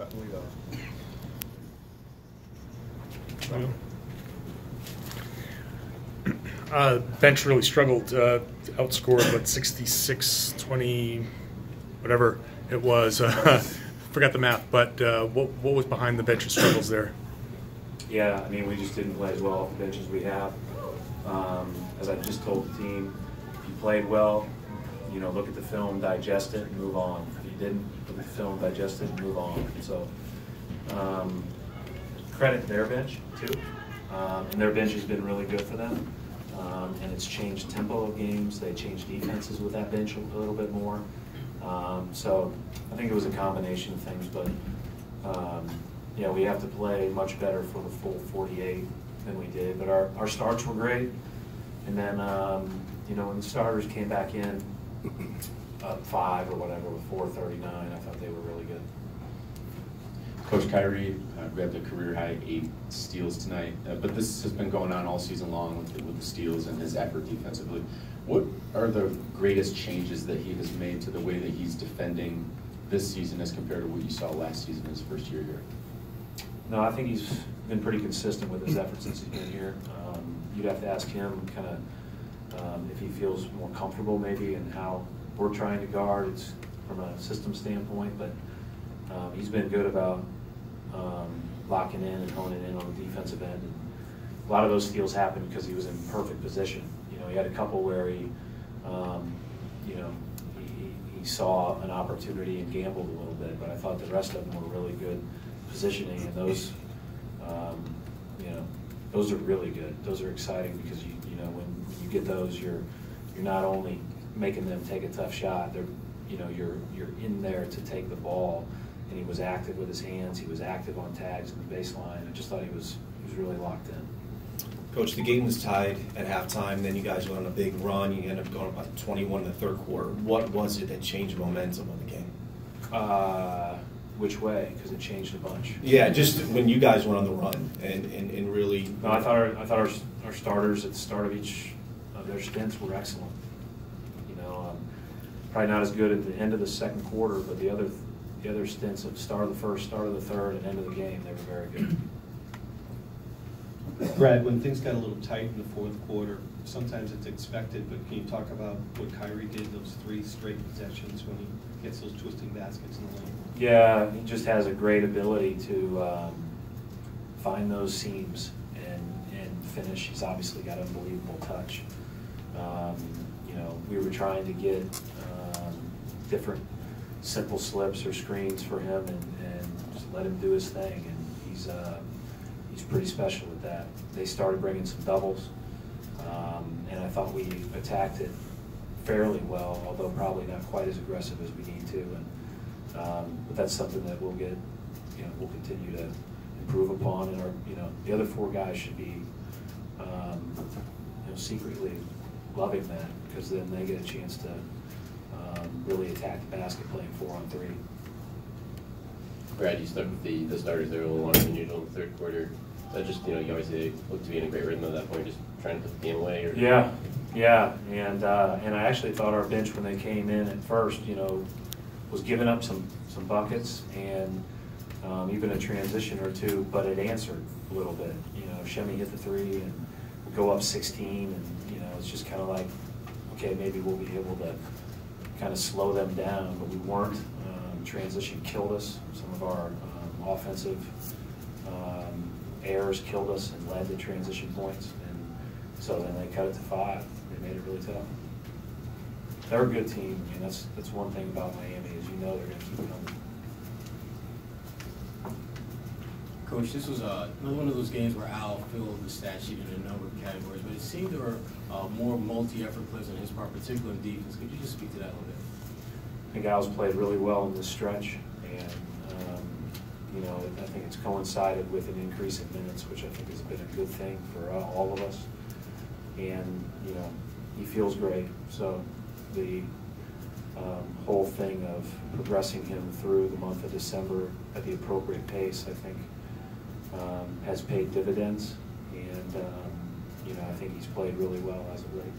got the lead off. Bench really struggled, outscored, what, 66-20, whatever it was. Forgot the math, but what was behind the bench's struggles there? Yeah, I mean, we just didn't play as well off the bench as we have. As I just told the team, if you played well, you know, look at the film, digest it, and move on. If you didn't, look at the film, digest it, and move on. So, credit their bench, too. And their bench has been really good for them. And it's changed tempo of games. They changed defenses with that bench a little bit more. So I think it was a combination of things, but yeah, we have to play much better for the full 48 than we did. But our starts were great, and then you know, when the starters came back in up 5 or whatever with 4:39, I thought they were really good. Coach Kyrie grabbed a career-high 8 steals tonight, but this has been going on all season long with the steals and his effort defensively. What are the greatest changes that he has made to the way that he's defending this season as compared to what you saw last season, his first year here? No, I think he's been pretty consistent with his efforts since he's been here. You'd have to ask him kind of if he feels more comfortable maybe in how we're trying to guard. It's from a system standpoint, but he's been good about locking in and honing in on the defensive end. And a lot of those steals happened because he was in perfect position. You know, he had a couple where he, you know, he saw an opportunity and gambled a little bit, but I thought the rest of them were really good positioning, and those, you know, those are really good. Those are exciting because you know, when you get those, you're not only making them take a tough shot, they're, you know, you're in there to take the ball. And he was active with his hands. He was active on tags in the baseline. I just thought he was really locked in. Coach, the game was tied at halftime. Then you guys went on a big run. You ended up going about 21 in the third quarter. What was it that changed momentum of the game? Which way? Because it changed a bunch. Yeah, just when you guys went on the run and really. No, I thought our starters at the start of each of their stints were excellent. You know, probably not as good at the end of the second quarter, but the other stints of start of the first, start of the third, and end of the game, they were very good. Brad, when things got a little tight in the fourth quarter, sometimes it's expected, but can you talk about what Kyrie did those 3 straight possessions when he gets those twisting baskets in the lane? Yeah, he just has a great ability to find those seams and finish. He's obviously got unbelievable touch. You know, we were trying to get different simple slips or screens for him and just let him do his thing, and he's pretty special with that. They started bringing some doubles, and I thought we attacked it fairly well, although probably not quite as aggressive as we need to. And but that's something that we'll continue to improve upon. And the other 4 guys should be you know, secretly loving that, because then they get a chance to really attack the basket playing 4-on-3. Brad, you stuck with the starters there a little longer than usual in the third quarter. That just, you know, you obviously looked to be in a great rhythm at that point, just trying to put the game away. Or... Yeah, and I actually thought our bench when they came in at first, you know, was giving up some buckets and even a transition or 2, but it answered a little bit. You know, Shemi hit the 3 and we go up 16, and you know, it's just kind of like, okay, maybe we'll be able to kind of slow them down, but we weren't. Transition killed us. Some of our offensive errors killed us and led to transition points, and so then they cut it to 5. They made it really tough. They're a good team. I mean, that's one thing about Miami, is you know they're going to keep coming. Coach, this was another one of those games where Al filled the stat sheet in a number of categories, but it seemed there were more multi-effort plays on his part, particularly in defense. Could you just speak to that a little bit? I think Al's played really well in this stretch, and you know, I think it's coincided with an increase in minutes, which I think has been a good thing for all of us. And you know, he feels great. So the whole thing of progressing him through the month of December at the appropriate pace, I think, has paid dividends. And you know, I think he's played really well as of late.